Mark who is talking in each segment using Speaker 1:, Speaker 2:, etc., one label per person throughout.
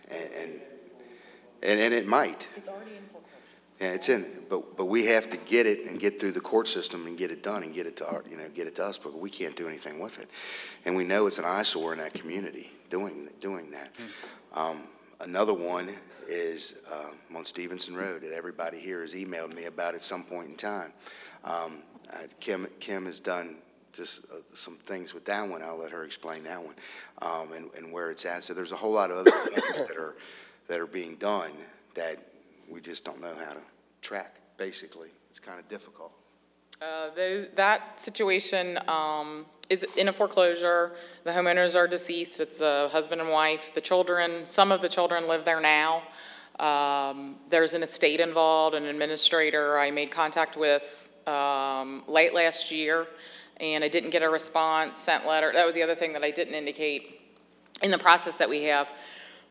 Speaker 1: and it might.
Speaker 2: It's already in foreclosure.
Speaker 1: Yeah, it's in, but we have to get it and get through the court system and get it done and get it to our, get it to us, but we can't do anything with it. And we know it's an eyesore in that community doing that. Another one is on Stevenson Road that everybody here has emailed me about at some point in time. Kim has done just some things with that one. I'll let her explain that one and where it's at. So there's a whole lot of other things that are being done that we just don't know how to track, basically. It's kind of difficult.
Speaker 2: That situation is in a foreclosure. The homeowners are deceased. It's a husband and wife. The children, some of the children live there now. There's an estate involved, an administrator I made contact with late last year, and I didn't get a response, sent letter. That was the other thing that I didn't indicate in the process that we have.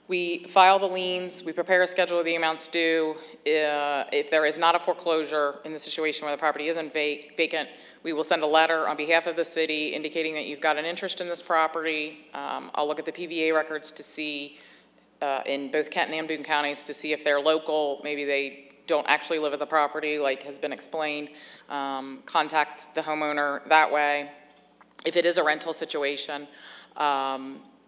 Speaker 2: We file the liens, we prepare a schedule of the amounts due. If there is not a foreclosure in the situation where the property isn't vacant, we will send a letter on behalf of the city indicating that you've got an interest in this property. I'll look at the PVA records to see, in both Kenton and Boone counties, to see if they're local, maybe they don't actually live at the property like has been explained. Contact the homeowner that way. If it is a rental situation,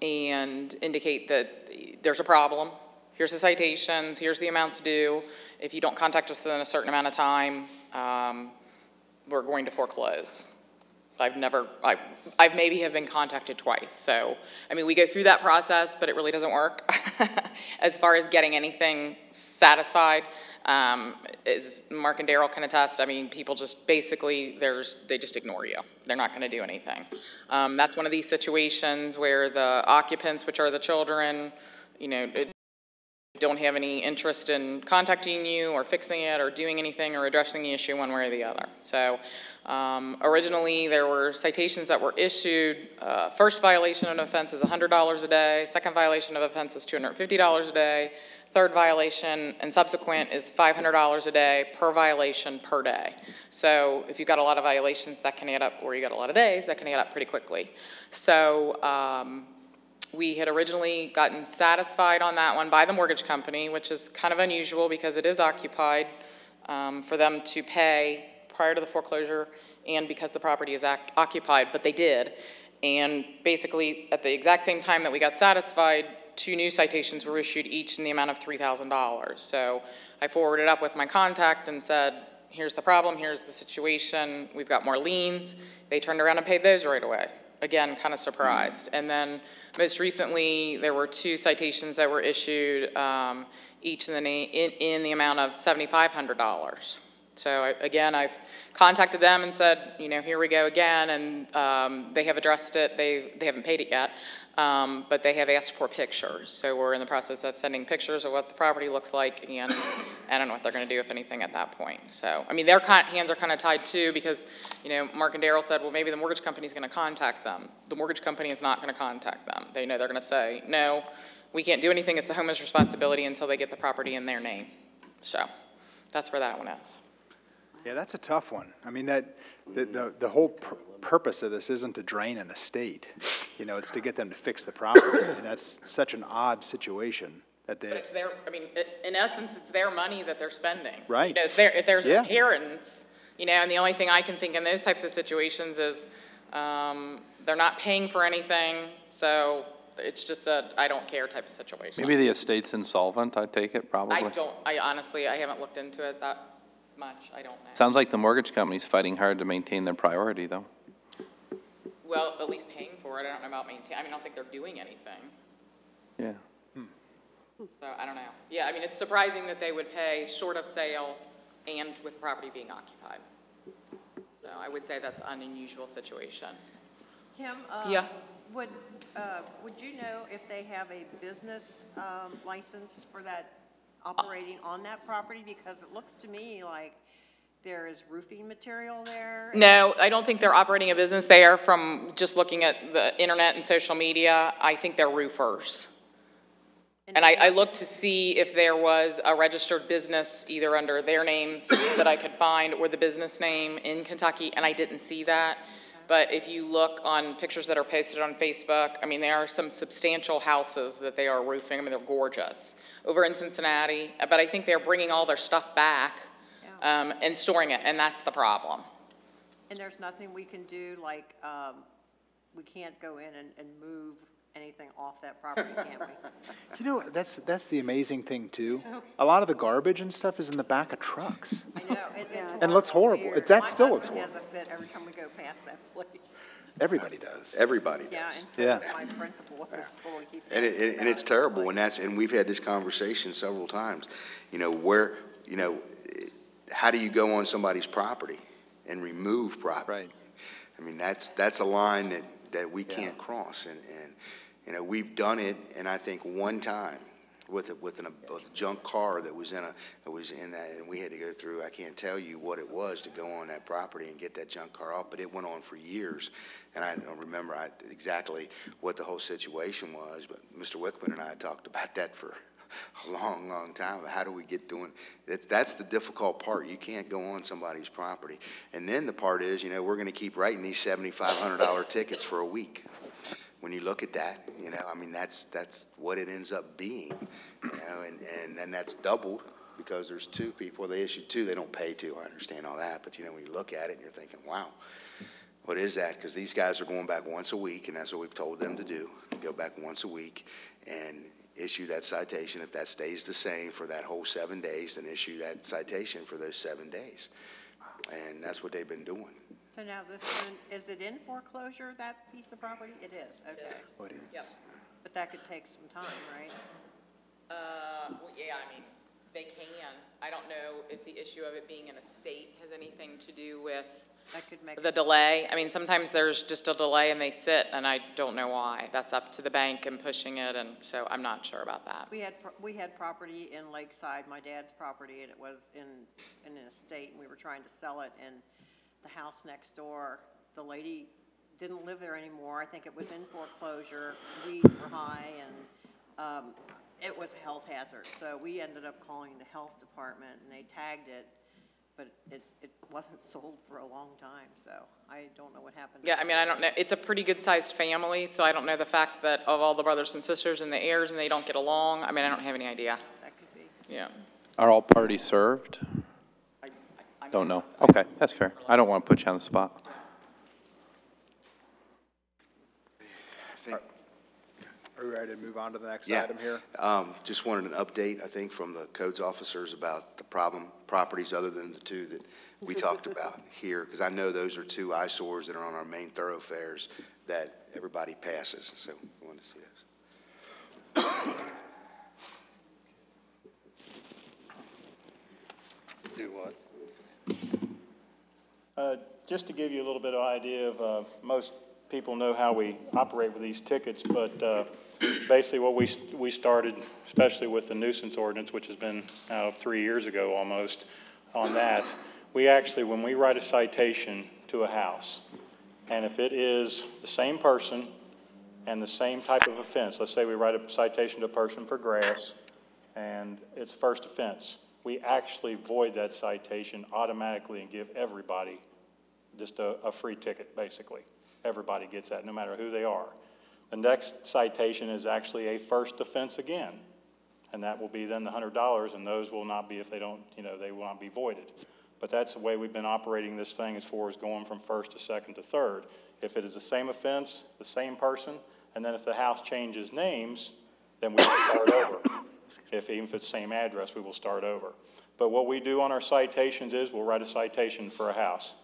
Speaker 2: and indicate that there's a problem. Here's the citations, here's the amounts due. If you don't contact us within a certain amount of time, we're going to foreclose. I've maybe have been contacted twice. So, I mean, we go through that process, but it really doesn't work as far as getting anything satisfied. As Mark and Daryl can attest, I mean, people just basically, they just ignore you. They're not going to do anything. That's one of these situations where the occupants, which are the children, don't have any interest in contacting you or fixing it or doing anything or addressing the issue one way or the other. So originally there were citations that were issued. First violation of an offense is $100 a day. Second violation of offense is $250 a day. Third violation and subsequent is $500 a day per violation per day. So if you've got a lot of violations, that can add up, or you got a lot of days, that can add up pretty quickly. So we had originally gotten satisfied on that one by the mortgage company, which is kind of unusual because it is occupied for them to pay prior to the foreclosure and because the property is occupied, but they did. And basically at the exact same time that we got satisfied, 2 new citations were issued, each in the amount of $3,000. So I forwarded up with my contact and said, here's the problem, here's the situation, we've got more liens. They turned around and paid those right away. Again, kind of surprised. And then most recently, there were 2 citations that were issued, each in the amount of $7,500. So again, I've contacted them and said, here we go again, and they have addressed it. They haven't paid it yet, but they have asked for pictures. So we're in the process of sending pictures of what the property looks like, and I don't know what they're going to do, if anything, at that point. So, I mean, their hands are kind of tied too, because, Mark and Daryl said, well, maybe the mortgage company is going to contact them. The mortgage company is not going to contact them. They know they're going to say, no, we can't do anything. It's the homeowner's responsibility until they get the property in their name. So that's where that one is.
Speaker 3: Yeah, that's a tough one. I mean, the whole purpose of this isn't to drain an estate. It's to get them to fix the property, and that's such an odd situation that they. But it's
Speaker 2: their. I mean, in essence, it's their money that they're spending.
Speaker 3: Right.
Speaker 2: If there's an inheritance, and the only thing I can think in those types of situations is they're not paying for anything, so it's just a I don't care type of situation.
Speaker 4: Maybe the estate's insolvent. I take it probably.
Speaker 2: I honestly haven't looked into it that much. I don't know.
Speaker 4: Sounds like the mortgage company's fighting hard to maintain their priority, though.
Speaker 2: Well, at least paying for it. I don't know about maintaining. I mean, I don't think they're doing anything.
Speaker 4: Yeah.
Speaker 2: So I don't know. Yeah, I mean, it's surprising that they would pay short of sale and with the property being occupied. So I would say that's an unusual situation.
Speaker 5: Kim,
Speaker 2: yeah.
Speaker 5: Would you know if they have a business license for that operating on that property? Because it looks to me like there is roofing material there.
Speaker 2: No, I don't think they're operating a business there. From just looking at the internet and social media, I think they're roofers. And I looked to see if there was a registered business either under their names that I could find or the business name in Kentucky, and I didn't see that. But if you look on pictures that are posted on Facebook, I mean, there are some substantial houses that they are roofing. I mean, they're gorgeous over in Cincinnati. But I think they're bringing all their stuff back and storing it, and that's the problem.
Speaker 5: And there's nothing we can do, like, we can't go in and move anything off that property, can we?
Speaker 3: You know, that's the amazing thing too. A lot of the garbage and stuff is in the back of trucks.
Speaker 5: I know, it's
Speaker 3: And looks horrible.
Speaker 5: weird.
Speaker 3: That still looks
Speaker 5: My husband has a fit every time we go past that place.
Speaker 3: Everybody does.
Speaker 1: Everybody does.
Speaker 5: Yeah, and so
Speaker 3: Yeah.
Speaker 5: does my principal at the school. He keeps
Speaker 1: And
Speaker 5: asking
Speaker 1: and it's
Speaker 5: about it.
Speaker 1: terrible, and we've had this conversation several times. You know, where, you know, how do you go on somebody's property and remove property?
Speaker 3: Right.
Speaker 1: I mean, that's a line that we can't cross, and, you know, we've done it, and I think one time with a junk car that was in that, and we had to go through, I can't tell you what it was to go on that property and get that junk car off, but it went on for years, and I don't remember exactly what the whole situation was, but Mr. Wickman and I talked about that for a long, long time. How do we get doing? That's the difficult part. You can't go on somebody's property. And then the part is, you know, we're going to keep writing these $7,500 tickets for a week. When you look at that, you know, I mean, that's what it ends up being, you know, and then that's doubled because there's two people. They issued two. They don't pay two. I understand all that. But, you know, when you look at it and you're thinking, wow, what is that? Because these guys are going back once a week, and that's what we've told them to do, go back once a week and issue that citation. If that stays the same for that whole 7 days, then issue that citation for those 7 days. And that's what they've been doing.
Speaker 5: So now this one, is it in foreclosure, that piece of property? It is, okay.
Speaker 2: Yep.
Speaker 5: But that could take some time, right?
Speaker 2: Well, yeah, I mean, they can. I don't know if the issue of it being in a state has anything to do with
Speaker 5: That could make,
Speaker 2: the delay. I mean, sometimes there's just a delay and they sit, and I don't know why. That's up to the bank and pushing it, and so I'm not sure about that.
Speaker 5: we had property in Lakeside, my dad's property, and it was in an estate, and we were trying to sell it, and the house next door, the lady didn't live there anymore. I think it was in foreclosure, weeds were high, and it was a health hazard. So we ended up calling the health department, and they tagged it, but it wasn't sold for a long time, so I don't know what happened.
Speaker 2: Yeah, I mean, I don't know. It's a pretty good-sized family, so I don't know the fact that of all the brothers and sisters and the heirs and they don't get along. I mean, I don't have any idea.
Speaker 5: That could be.
Speaker 2: Yeah.
Speaker 4: Are all parties served? Don't know. Okay, that's fair. I don't want to put you on the spot.
Speaker 3: Are we ready to move on to the next
Speaker 1: Yeah.
Speaker 3: item here?
Speaker 1: Just wanted an update, I think, from the codes officers about the problem properties other than the two that we talked about here, because I know those are two eyesores that are on our main thoroughfares that everybody passes, so I wanted to see those.
Speaker 6: Do what? Just to give you a little bit of idea of, most people know how we operate with these tickets, but basically what we started, especially with the nuisance ordinance, which has been 3 years ago almost, on that, we actually, when we write a citation to a house, and if it is the same person and the same type of offense, let's say we write a citation to a person for grass, and it's first offense, we actually void that citation automatically and give everybody just a free ticket, basically. Everybody gets that, no matter who they are. The next citation is actually a first offense again, and that will be then the $100, and those will not be, if they don't, you know, they will not be voided. But that's the way we've been operating this thing as far as going from first to second to third. If it is the same offense, the same person, and then if the house changes names, then we will start over. Even if it's the same address, we will start over. But what we do on our citations is we'll write a citation for a house.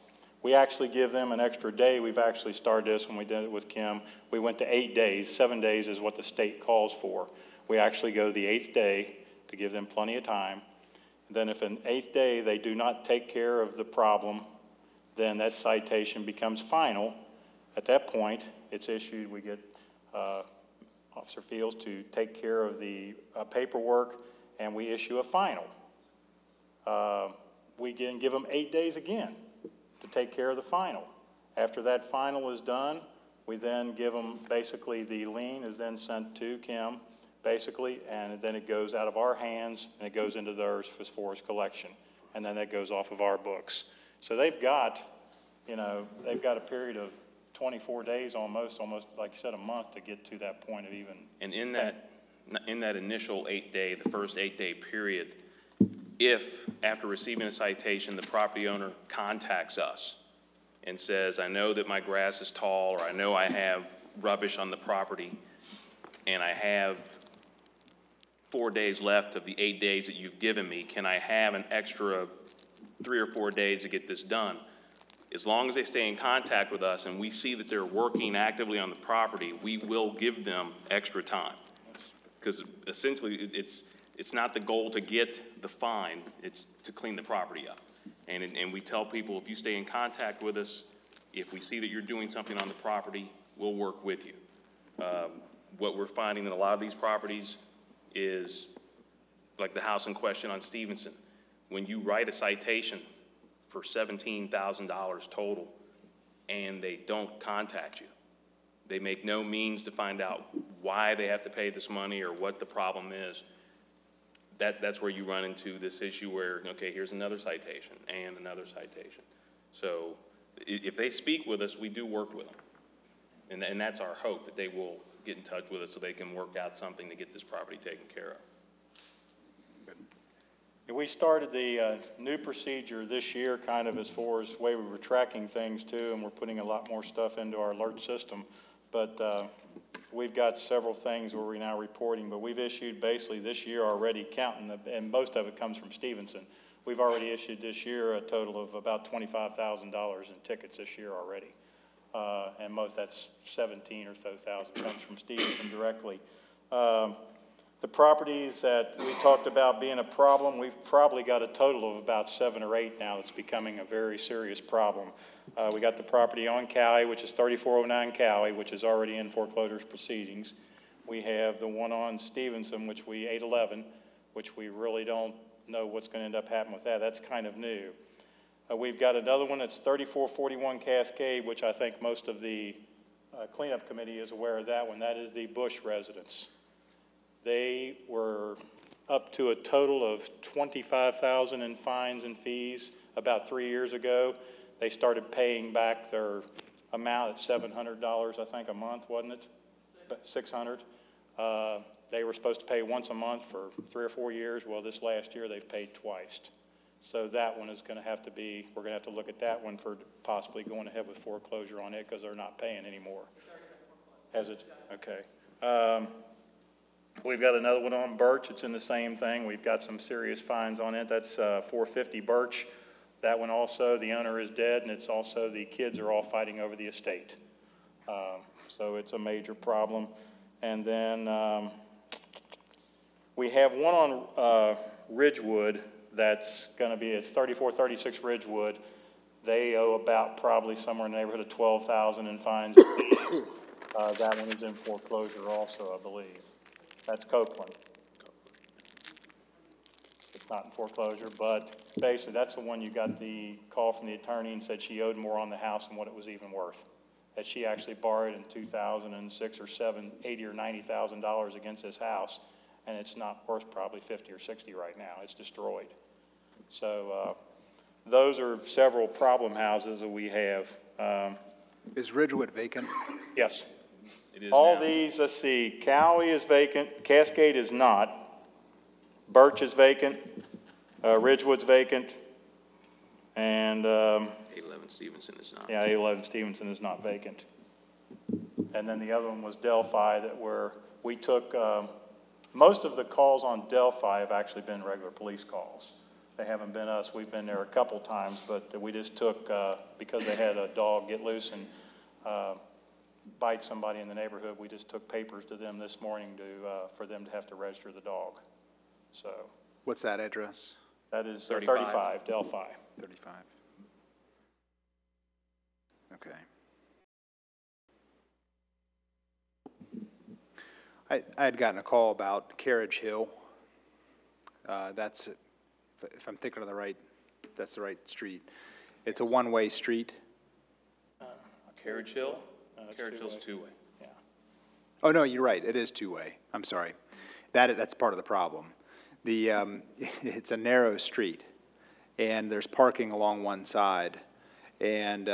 Speaker 6: We actually give them an extra day. We've actually started this when we did it with Kim. We went to 8 days. 7 days is what the state calls for. We actually go the 8th day to give them plenty of time. Then if an 8th day they do not take care of the problem, then that citation becomes final. At that point, it's issued. We get Officer Fields to take care of the paperwork, and we issue a final. We can give them 8 days again to take care of the final. After that final is done, we then give them, basically the lien is then sent to Kim, basically, and then it goes out of our hands and it goes into theirs as far as collection. And then that goes off of our books. So they've got, you know, they've got a period of 24 days almost like you said, a month to get to that point of even.
Speaker 7: And in that initial 8-day, the first 8-day period, if after receiving a citation, the property owner contacts us and says, I know that my grass is tall, or I know I have rubbish on the property, and I have 4 days left of the 8 days that you've given me, can I have an extra 3 or 4 days to get this done? As long as they stay in contact with us and we see that they're working actively on the property, we will give them extra time. Because essentially, it's not the goal to get the fine, it's to clean the property up. And we tell people, if you stay in contact with us, if we see that you're doing something on the property, we'll work with you. What we're finding in a lot of these properties is, like the house in question on Stevenson, when you write a citation for $17,000 total and they don't contact you, they make no means to find out why they have to pay this money or what the problem is, that's where you run into this issue where, okay, here's another citation and another citation. So if they speak with us, we do work with them. And that's our hope, that they will get in touch with us so they can work out something to get this property taken care of.
Speaker 6: We started the new procedure this year, kind of as far as the way we were tracking things too, and we're putting a lot more stuff into our alert system. But we've got several things where we're now reporting, but we've issued basically this year already, counting, and most of it comes from Stevenson. We've already issued this year a total of about $25,000 in tickets this year already. And that's 17 or so thousand comes from Stevenson directly. The properties that we talked about being a problem, we've probably got a total of about 7 or 8 now that's becoming a very serious problem. We got the property on Cowie, which is 3409 Cowie, which is already in foreclosure proceedings. We have the one on Stevenson, which 811, which we really don't know what's going to end up happening with that. That's kind of new. We've got another one that's 3441 Cascade, which I think most of the cleanup committee is aware of that one. That is the Bush residence. They were up to a total of $25,000 in fines and fees about 3 years ago. They started paying back their amount at $700, I think, a month, wasn't it? $600. They were supposed to pay once a month for 3 or 4 years. Well, this last year they've paid twice. So that one is going to have to be, we're going to have to look at that one for possibly going ahead with foreclosure on it because they're not paying anymore. Has it? Okay. We've got another one on Birch. It's in the same thing. We've got some serious fines on it. That's 450 Birch. That one also, the owner is dead, and it's also the kids are all fighting over the estate. So it's a major problem. And then we have one on Ridgewood that's going to be, it's 3436 Ridgewood. They owe about probably somewhere in the neighborhood of $12,000 in fines. That one is in foreclosure also, I believe. That's Copeland. It's not in foreclosure, but basically that's the one you got the call from the attorney and said she owed more on the house than what it was even worth. That she actually borrowed in 2006 or 7, $80,000 or $90,000 against this house, and it's not worth probably 50 or 60 right now. It's destroyed. So those are several problem houses that we have.
Speaker 3: Is Ridgewood vacant?
Speaker 6: Yes.
Speaker 7: It is
Speaker 6: All
Speaker 7: now.
Speaker 6: these, let's see, Cowie is vacant, Cascade is not, Birch is vacant, Ridgewood's vacant, and
Speaker 7: 811 Stevenson is not.
Speaker 6: yeah, 811 Stevenson is not vacant. And then the other one was Delphi, that where we took, most of the calls on Delphi have actually been regular police calls. They haven't been us. We've been there a couple times, but we just took, because they had a dog get loose and bite somebody in the neighborhood, we just took papers to them this morning for them to have to register the dog. So
Speaker 3: What's that address?
Speaker 6: that is
Speaker 7: 35.
Speaker 6: 35 Delphi.
Speaker 3: 35. Okay. I had gotten a call about Carriage Hill. That's, if I'm thinking of the right, that's the right street. It's a one-way street.
Speaker 7: Carriage Hill?
Speaker 6: it's
Speaker 7: Carriage Hill's
Speaker 6: two-way.
Speaker 7: two-way.
Speaker 6: Yeah.
Speaker 3: Oh, no, you're right, it is two-way. I'm sorry. That's part of the problem. It's a narrow street, and there's parking along one side. And,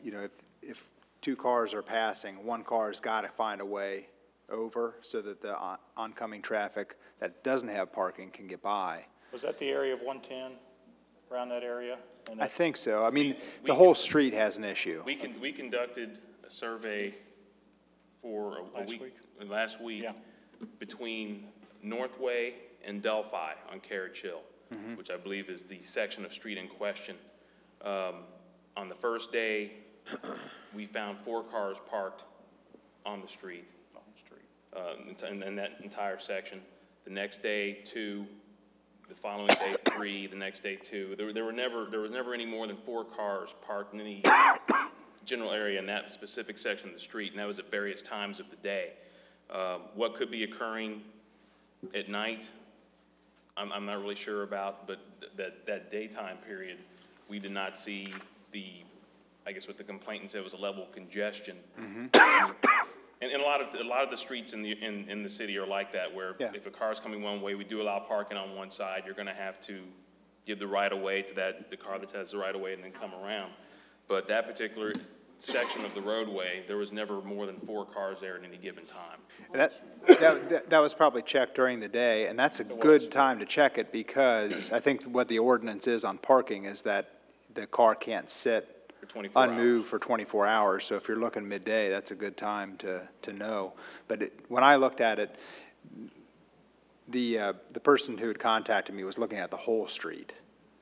Speaker 3: you know, if two cars are passing, one car's got to find a way over so that the oncoming traffic that doesn't have parking can get by.
Speaker 6: Was that the area of 110, around that area? And
Speaker 3: I
Speaker 6: that's-
Speaker 3: think so. I mean,
Speaker 7: we
Speaker 3: the whole street has an issue.
Speaker 7: We conducted a survey for last week
Speaker 6: Yeah.
Speaker 7: between Northway and Delphi on Carriage Hill, which I believe is the section of street in question. On the first day, we found 4 cars parked on the street. In that entire section. The next day, 2. The following day, 3. The next day, 2. There was never any more than 4 cars parked in any general area in that specific section of the street, and that was at various times of the day. What could be occurring at night, I'm not really sure about, but that daytime period, we did not see I guess what the complainant said was a level of congestion. And a lot of the streets in the city are like that, where
Speaker 3: Yeah.
Speaker 7: if a car's coming one way, we do allow parking on one side, you're gonna have to give the right of way to the car that has the right of way and then come around. But that particular section of the roadway, there was never more than 4 cars there at any given time.
Speaker 3: And that was probably checked during the day, and that's a good time to check it because I think what the ordinance is on parking is that the car can't sit
Speaker 7: For 24 hours.
Speaker 3: unmoved for 24 hours. So if you're looking midday, that's a good time to know. But when I looked at it, the person who had contacted me was looking at the whole street.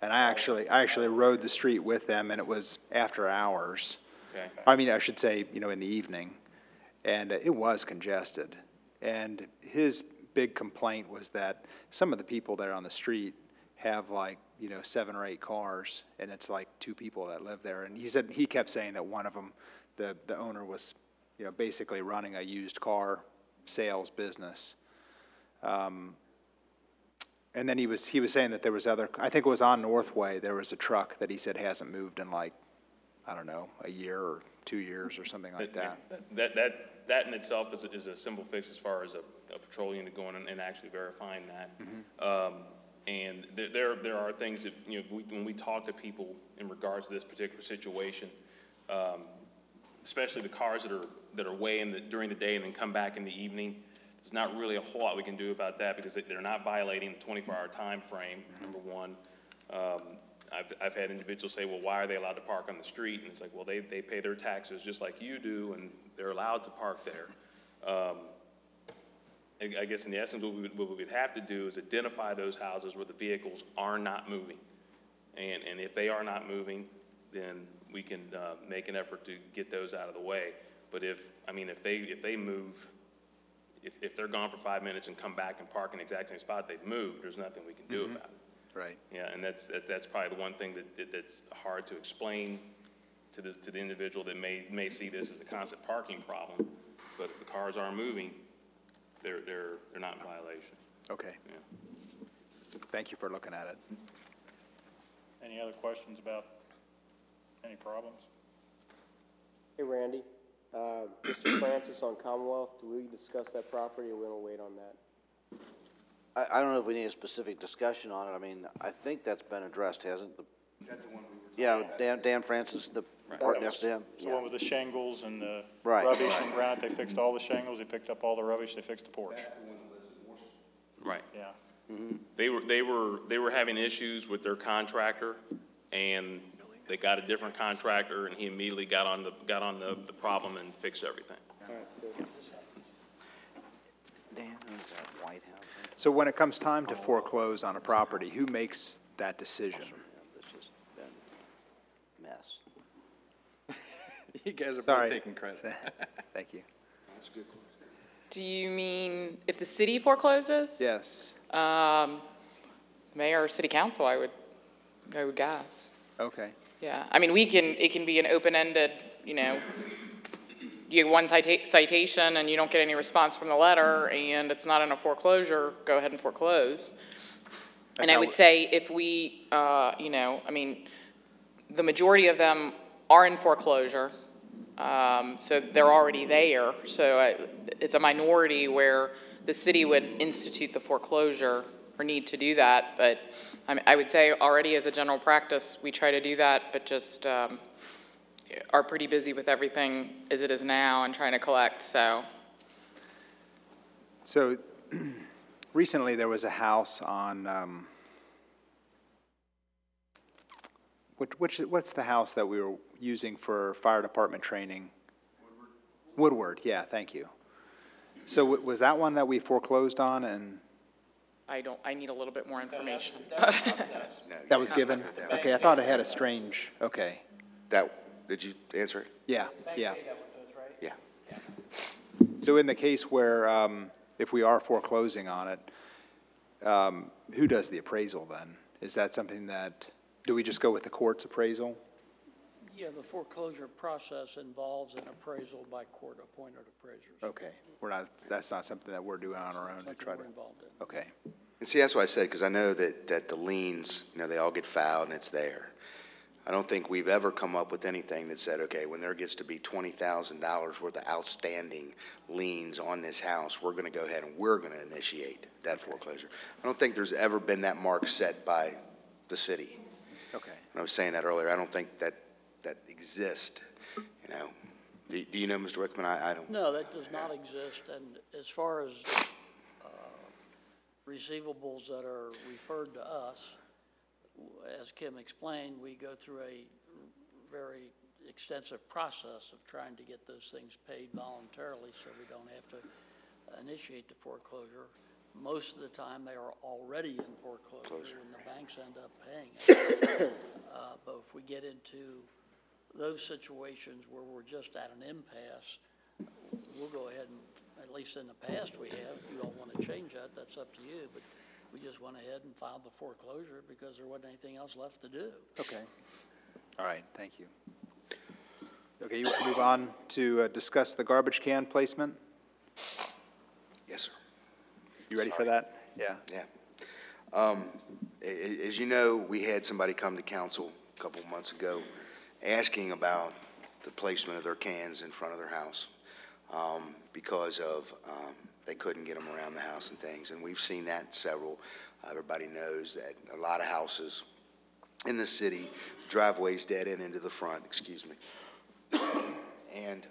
Speaker 3: And I actually rode the street with them, and it was after hours.
Speaker 7: Okay.
Speaker 3: I mean, I should say, in the evening, and it was congested. And his big complaint was that some of the people there on the street have 7 or 8 cars, and it's like 2 people that live there. And he kept saying that one of them, the owner was, basically running a used car sales business. And then he was saying that there was I think it was on Northway, there was a truck that he said hasn't moved in I don't know, a year or 2 years or something like that.
Speaker 7: That in itself is a simple fix as far as a patrol unit going and actually verifying that. And there are things that, when we talk to people in regards to this particular situation, especially the cars that are way during the day and then come back in the evening, there's not really a whole lot we can do about that because they're not violating the 24-hour time frame, number one. I've had individuals say, well, why are they allowed to park on the street? And it's like, well, they pay their taxes just like you do, and they're allowed to park there. I guess in the essence, what we would have to do is identify those houses where the vehicles are not moving. And if they are not moving, then we can make an effort to get those out of the way. But if they move, if they're gone for 5 minutes and come back and park in the exact same spot they've moved, there's nothing we can do about it.
Speaker 3: Right.
Speaker 7: Yeah, and that's probably the one thing that's hard to explain to the individual that may see this as a constant parking problem. But if the cars are moving, they're not in violation.
Speaker 3: Okay.
Speaker 7: Yeah.
Speaker 3: Thank you for looking at it.
Speaker 6: Any other questions about any problems?
Speaker 8: Hey, Randy. Mr. Francis on Commonwealth, do we discuss that property or we don't wait on that?
Speaker 9: I don't know if we need a specific discussion on it. I mean, I think that's been addressed, hasn't it?
Speaker 1: That's the one we were talking
Speaker 9: Yeah, Dan Francis, the part next to him.
Speaker 6: It's the one with the shingles and the
Speaker 9: Right,
Speaker 6: rubbish
Speaker 9: right.
Speaker 6: and granite. They fixed all the shingles, they picked up all the rubbish, they fixed the porch.
Speaker 7: Right.
Speaker 6: Yeah.
Speaker 7: They were having issues with their contractor, and they got a different contractor, and he immediately got on the problem and fixed everything.
Speaker 9: Dan, who's that White House?
Speaker 3: So when it comes time to foreclose on a property, who makes that decision?
Speaker 9: It's just been a mess.
Speaker 4: You guys are
Speaker 3: Sorry.
Speaker 4: both taking credit.
Speaker 3: Thank you.
Speaker 1: That's a good question.
Speaker 2: Do you mean if the city forecloses?
Speaker 3: Yes.
Speaker 2: Mayor or city council, I would guess.
Speaker 3: Okay.
Speaker 2: Yeah, I mean, it can be an open-ended, you get one citation and you don't get any response from the letter and it's not in a foreclosure, go ahead and foreclose. And I would say if we, the majority of them are in foreclosure, so they're already there. So it's a minority where the city would institute the foreclosure or need to do that. But I would say already as a general practice, we try to do that, but just are pretty busy with everything as it is now and trying to collect, so.
Speaker 3: So recently, there was a house on, what's the house that we were using for fire department training? Woodward, yeah, thank you. So was that one that we foreclosed on and
Speaker 2: I need a little bit more information.
Speaker 3: that was given? Okay, I thought it had a strange, okay,
Speaker 1: Did you answer it?
Speaker 3: yeah, yeah.
Speaker 1: Yeah.
Speaker 3: So in the case where, if we are foreclosing on it, who does the appraisal then? Is that something that, do we just go with the court's appraisal?
Speaker 10: Yeah, the foreclosure process involves an appraisal by court-appointed appraisers.
Speaker 3: Okay, that's not something that we're doing on our own to
Speaker 10: Something
Speaker 3: try to,
Speaker 10: we're involved in.
Speaker 3: okay.
Speaker 1: And see, that's why I said, because I know that the liens, they all get filed and it's there. I don't think we've ever come up with anything that said, okay, when there gets to be $20,000 worth of outstanding liens on this house, we're going to go ahead and we're going to initiate that foreclosure. I don't think there's ever been that mark set by the city.
Speaker 3: Okay.
Speaker 1: And I was saying that earlier. I don't think that exists, Do you know, Mr. Wickman? I don't.
Speaker 10: No, that does not exist, and as far as receivables that are referred to us, as Kim explained, we go through a very extensive process of trying to get those things paid voluntarily so we don't have to initiate the foreclosure. Most of the time, they are already in foreclosure, and the banks end up paying it. But if we get into those situations where we're just at an impasse, we'll go ahead and, at least in the past we have, if you all want to change that, that's up to you, but we just went ahead and filed the foreclosure because there wasn't anything else left to do.
Speaker 3: Okay. All right, thank you. Okay, you want to move on to discuss the garbage can placement?
Speaker 1: Yes, sir.
Speaker 3: You ready for that? Yeah.
Speaker 1: Yeah. As you know, we had somebody come to council a couple of months ago asking about the placement of their cans in front of their house because of they couldn't get them around the house and things. And we've seen that several. Everybody knows that a lot of houses in the city, driveways dead end into the front, and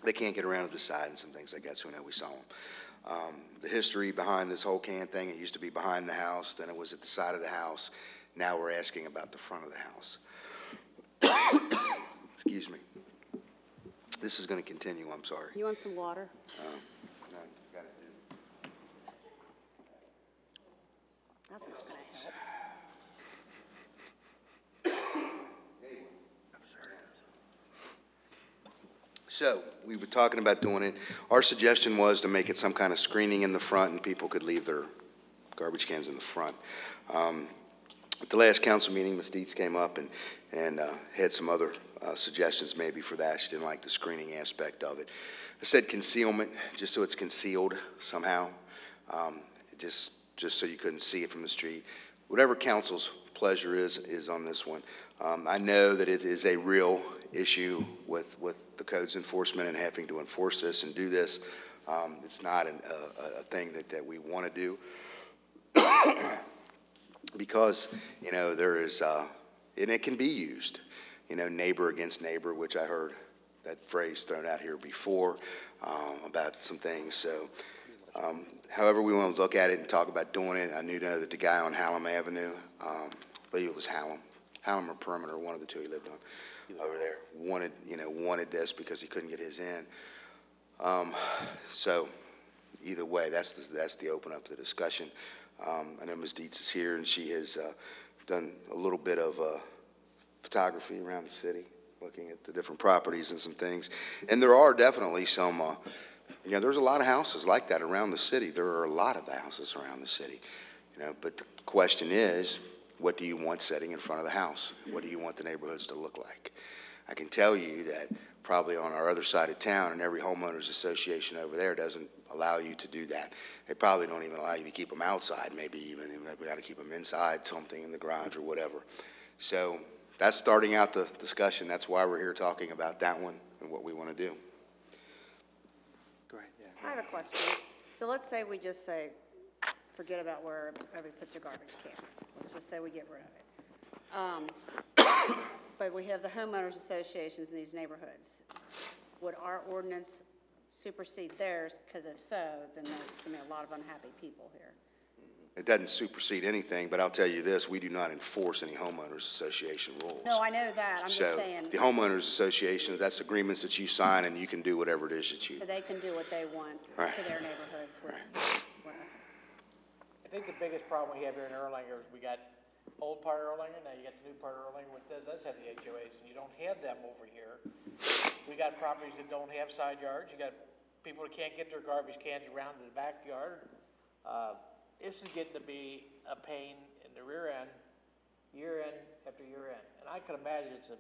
Speaker 1: they can't get around to the side and some things like that, so we saw them. The history behind this whole can thing, it used to be behind the house, then it was at the side of the house. Now we're asking about the front of the house. Excuse me. This is going to continue, I'm sorry.
Speaker 5: You want some water?
Speaker 1: No, got it.
Speaker 5: That's not going to help.
Speaker 1: So, we were talking about doing it. Our suggestion was to make it some kind of screening in the front and people could leave their garbage cans in the front. At the last council meeting, Ms. Dietz came up and had some other suggestions maybe for that. She didn't like the screening aspect of it. I said concealment, just so it's concealed somehow, just so you couldn't see it from the street. Whatever council's pleasure is on this one. I know that it is a real issue with the codes enforcement and having to enforce this and do this. It's not a thing that we want to do. Because, there is, and it can be used, neighbor against neighbor, which I heard that phrase thrown out here before about some things. So, however we want to look at it and talk about doing it, I knew that the guy on Hallam Avenue, I believe it was Hallam or Perimeter, one of the two he lived on over there, wanted this because he couldn't get his in. So, either way, that's the open up to the discussion. I know Ms. Dietz is here, and she has done a little bit of photography around the city, looking at the different properties and some things. And there are definitely some, there's a lot of houses like that around the city. There are a lot of houses around the city, but the question is, what do you want setting in front of the house? What do you want the neighborhoods to look like? I can tell you that probably on our other side of town, and every homeowners association over there doesn't allow you to do that. They probably don't even allow you to keep them outside, maybe even we got to keep them inside, something in the garage or whatever. So that's starting out the discussion. That's why we're here talking about that one and what we want to do.
Speaker 3: Go ahead, yeah.
Speaker 11: I have a question. So let's say we just say, forget about where everybody puts their garbage cans. Let's just say we get rid of it. but we have the homeowners associations in these neighborhoods. Would our ordinance supersede theirs? Because if so, then there's going to be a lot of unhappy people here.
Speaker 1: It doesn't supersede anything, but I'll tell you this, we do not enforce any homeowners association rules.
Speaker 11: No, I know that, I'm just saying.
Speaker 1: So the homeowners associations, that's agreements that you sign and you can do whatever it is that you.
Speaker 11: So they can do what they want
Speaker 1: Right.
Speaker 11: to their neighborhoods with.
Speaker 12: I think the biggest problem we have here in Erlanger is we got old part of Erlanger, now you got the new part of Erlanger, which does have the HOAs, and you don't have them over here. We got properties that don't have side yards, you got people that can't get their garbage cans around to the backyard. This is getting to be a pain in the rear end, year in after year in. And I can imagine it's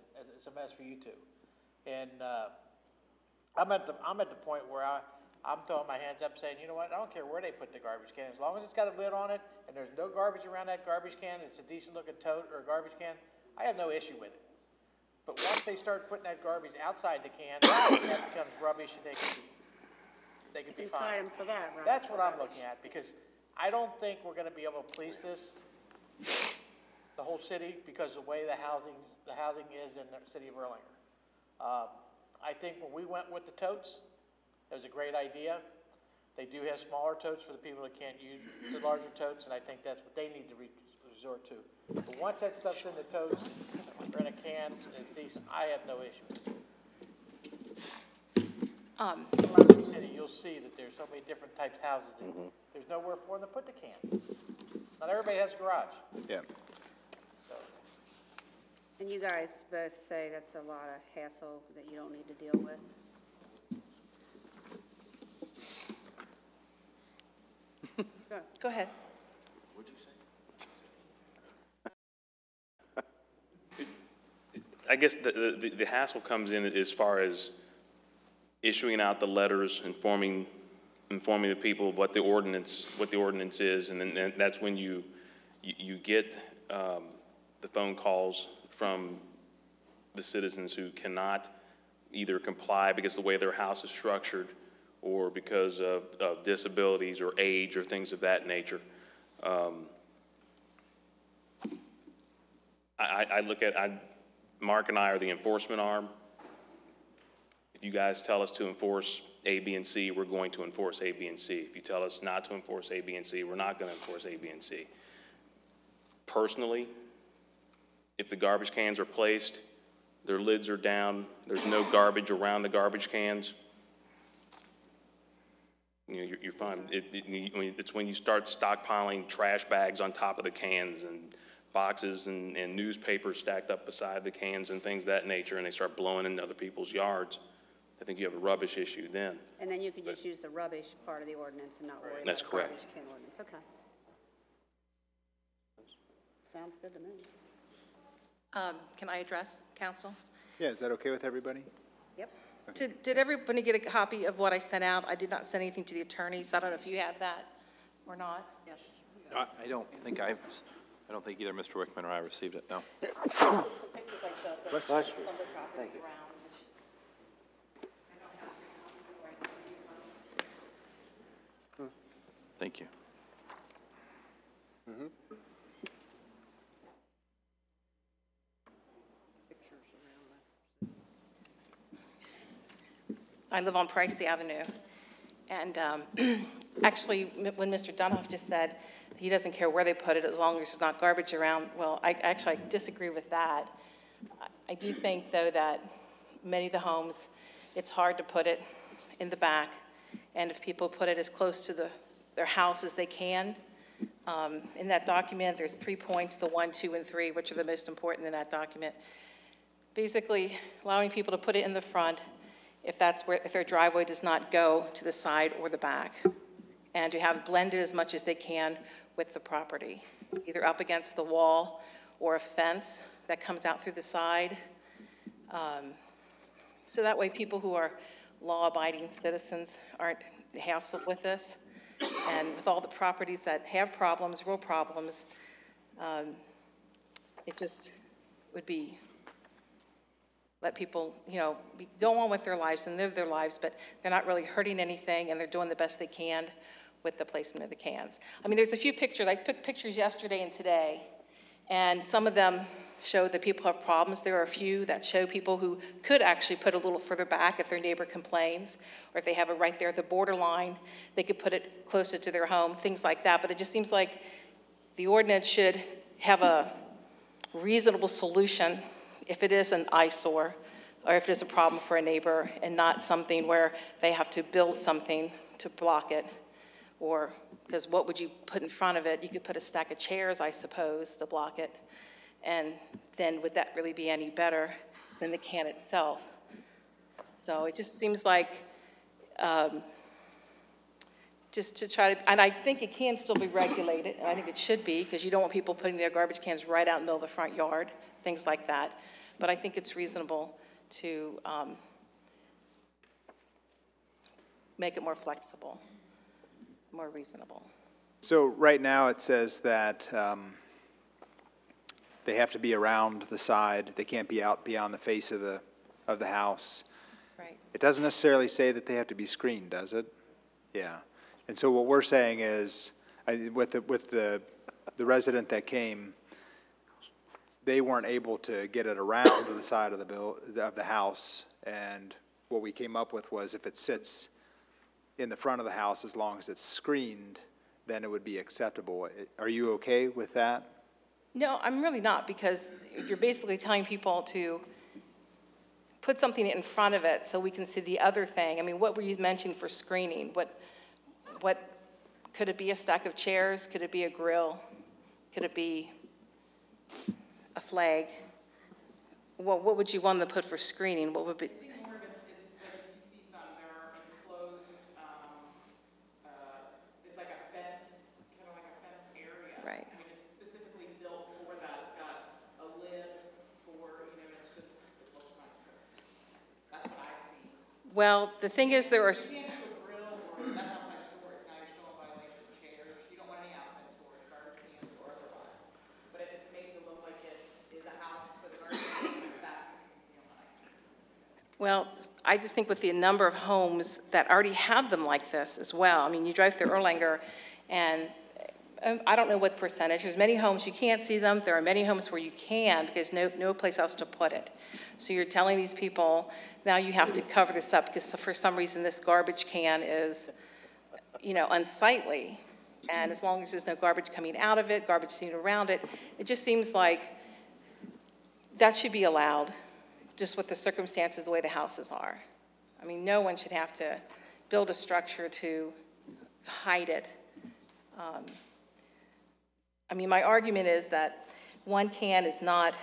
Speaker 12: a mess for you two. And, I'm at the point where I'm throwing my hands up saying, you know what, I don't care where they put the garbage can, as long as it's got a lid on it and there's no garbage around that garbage can, it's a decent looking tote or a garbage can, I have no issue with it. But once they start putting that garbage outside the can, that becomes rubbish and they can be
Speaker 11: Decide
Speaker 12: fined.
Speaker 11: them for that, right?
Speaker 12: That's what I'm looking at, because I don't think we're gonna be able to police this, the whole city, because the way the housing is in the city of Erlanger. I think when we went with the totes, it was a great idea. They do have smaller totes for the people that can't use the larger totes, and I think that's what they need to resort to. But once that stuff's in the totes, or in a can, and it's decent, I have no issue. Around the city, you'll see that there's so many different types of houses that there's nowhere for them to put the can. Not everybody has a garage.
Speaker 3: Yeah.
Speaker 12: So.
Speaker 11: And you guys both say that's a lot of hassle that you don't need to deal with.
Speaker 13: Go ahead.
Speaker 7: I guess the hassle comes in as far as issuing out the letters, informing the people of what the ordinance is, and then that's when you get the phone calls from the citizens who cannot either comply because of the way their house is structured, or because of disabilities or age or things of that nature. I look at, Mark and I are the enforcement arm. If you guys tell us to enforce A, B, and C, we're going to enforce A, B, and C. If you tell us not to enforce A, B, and C, we're not going to enforce A, B, and C. Personally, if the garbage cans are placed, their lids are down, there's no garbage around the garbage cans, you know, you're fine. It's when you start stockpiling trash bags on top of the cans and boxes and newspapers stacked up beside the cans and things of that nature, and they start blowing into other people's yards, I think you have a rubbish issue then.
Speaker 11: And then you could just use the rubbish part of the ordinance and not worry about
Speaker 7: That's
Speaker 11: the
Speaker 7: correct.
Speaker 11: garbage can ordinance. Okay. Sounds good to me.
Speaker 13: Can I address council?
Speaker 3: Yeah, is that okay with everybody?
Speaker 11: Yep.
Speaker 13: Did everybody get a copy of what I sent out? I did not send anything to the attorneys. I don't know if you have that or not.
Speaker 11: Yes.
Speaker 4: I don't think either Mr. Wickman or I received it, no.
Speaker 8: Bless you. Thank you.
Speaker 4: Thank you.
Speaker 13: I live on Pricey Avenue. And actually, when Mr. Dunhoff just said he doesn't care where they put it as long as there's not garbage around, well, I disagree with that. I do think, though, that many of the homes, it's hard to put it in the back. And if people put it as close to their house as they can, in that document, there's 3 points, the 1, 2, and 3, which are the most important in that document. Basically, allowing people to put it in the front, if their driveway does not go to the side or the back, and to have blended as much as they can with the property, either up against the wall or a fence that comes out through the side. So that way people who are law-abiding citizens aren't hassled with this. And with all the properties that have problems, real problems, it just would be, let people, go on with their lives and live their lives, but they're not really hurting anything, and they're doing the best they can with the placement of the cans. I mean, there's a few pictures. I took pictures yesterday and today, and some of them show that people have problems. There are a few that show people who could actually put a little further back if their neighbor complains, or if they have it right there at the borderline, they could put it closer to their home, things like that. But it just seems like the ordinance should have a reasonable solution if it is an eyesore, or if it is a problem for a neighbor, and not something where they have to build something to block it. Or, because what would you put in front of it? You could put a stack of chairs, I suppose, to block it. And then would that really be any better than the can itself? So it just seems like just to try to, and I think it can still be regulated, and I think it should be, because you don't want people putting their garbage cans right out in the middle of the front yard, things like that. But I think it's reasonable to make it more flexible, more reasonable.
Speaker 3: So right now it says that they have to be around the side. They can't be out beyond the face of the house.
Speaker 13: Right.
Speaker 3: It doesn't necessarily say that they have to be screened, does it? Yeah. And so what we're saying is, with the resident that came, they weren't able to get it around to the side of the house, and what we came up with was if it sits in the front of the house, as long as it's screened, then it would be acceptable. Are you okay with that?
Speaker 13: No, I'm really not, because you're basically telling people to put something in front of it so we can see the other thing. I mean, what were you mentioning for screening? What could it be? A stack of chairs? Could it be a grill? Could it be a flag? Well, what would you want to put for screening? What would be?
Speaker 2: It's like if you see some, there are enclosed, it's like a fence, kind of like a fence area.
Speaker 13: Right.
Speaker 2: I mean, it's specifically built for that. It's got a lid for, it's just, it looks nicer. That's what I see.
Speaker 13: Well, the thing is, there are.
Speaker 2: You can't do a grill or that's outside storage. Now you're still in violation of chairs. You don't want any outside storage, garbage cans or otherwise. But if it's made to look like it is a house for the garbage cans, that's
Speaker 13: Well, I just think with the number of homes that already have them like this as well. I mean, you drive through Erlanger, and I don't know what percentage. There's many homes you can't see them. There are many homes where you can, because no place else to put it. So you're telling these people, now you have to cover this up, because for some reason this garbage can is, unsightly. And as long as there's no garbage coming out of it, garbage seen around it, it just seems like that should be allowed, just with the circumstances, the way the houses are. I mean, no one should have to build a structure to hide it. I mean, my argument is that one can is not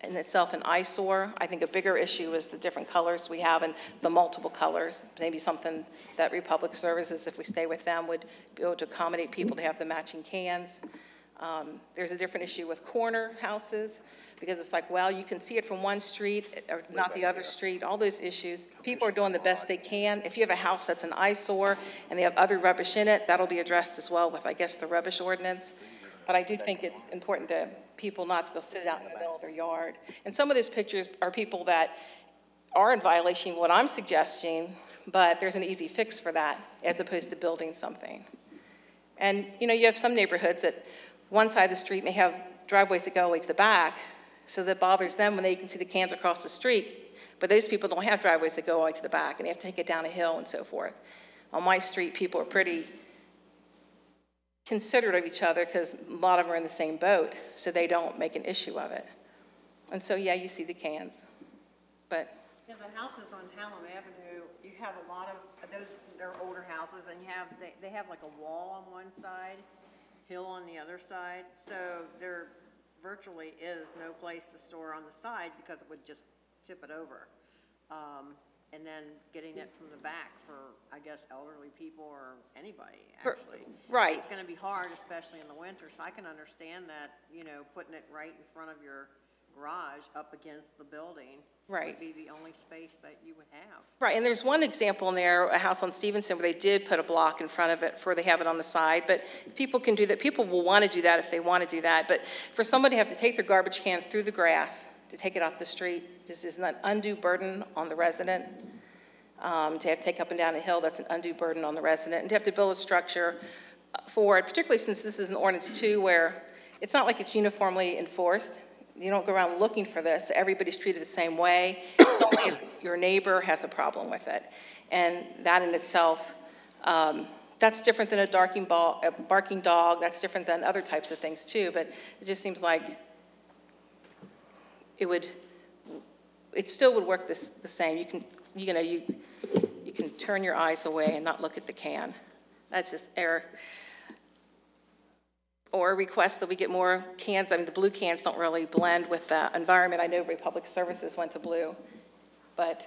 Speaker 13: in itself an eyesore. I think a bigger issue is the different colors we have and the multiple colors. Maybe something that Republic Services, if we stay with them, would be able to accommodate people to have the matching cans. There's a different issue with corner houses, because it's like, well, you can see it from one street or not the other street, all those issues. People are doing the best they can. If you have a house that's an eyesore and they have other rubbish in it, that'll be addressed as well with, I guess, the rubbish ordinance. But I do think it's important to people not to go sit out in the middle of their yard. And some of those pictures are people that are in violation of what I'm suggesting, but there's an easy fix for that as opposed to building something. And, you have some neighborhoods that one side of the street may have driveways that go away to the back, so that bothers them when they can see the cans across the street. But those people don't have driveways that go all the way to the back, and they have to take it down a hill and so forth. On my street, people are pretty considerate of each other, because a lot of them are in the same boat, so they don't make an issue of it. And so, yeah, you see the cans. But
Speaker 5: yeah, the houses on Hallam Avenue, you have a lot of those, they're older houses, and they have like a wall on one side, hill on the other side, so there virtually is no place to store on the side, because it would just tip it over. And then getting it from the back for, I guess, elderly people or anybody, actually.
Speaker 13: Right.
Speaker 5: It's gonna be hard, especially in the winter, so I can understand that, putting it right in front of your garage up against the building
Speaker 13: right.
Speaker 5: would be the only space that you would have.
Speaker 13: Right, and there's one example in there, a house on Stevenson, where they did put a block in front of it before they have it on the side, but people can do that. People will want to do that if they want to do that, but for somebody to have to take their garbage can through the grass to take it off the street, this is an undue burden on the resident. To have to take up and down a hill, that's an undue burden on the resident, and to have to build a structure for it, particularly since this is an ordinance too, where it's not like it's uniformly enforced. You don't go around looking for this. Everybody's treated the same way. It's only if your neighbor has a problem with it. And that in itself, that's different than a barking dog. That's different than other types of things too. But it just seems like it still would work the same. You can turn your eyes away and not look at the can. That's just error. Or request that we get more cans. I mean, the blue cans don't really blend with the environment. I know Republic Services went to blue, but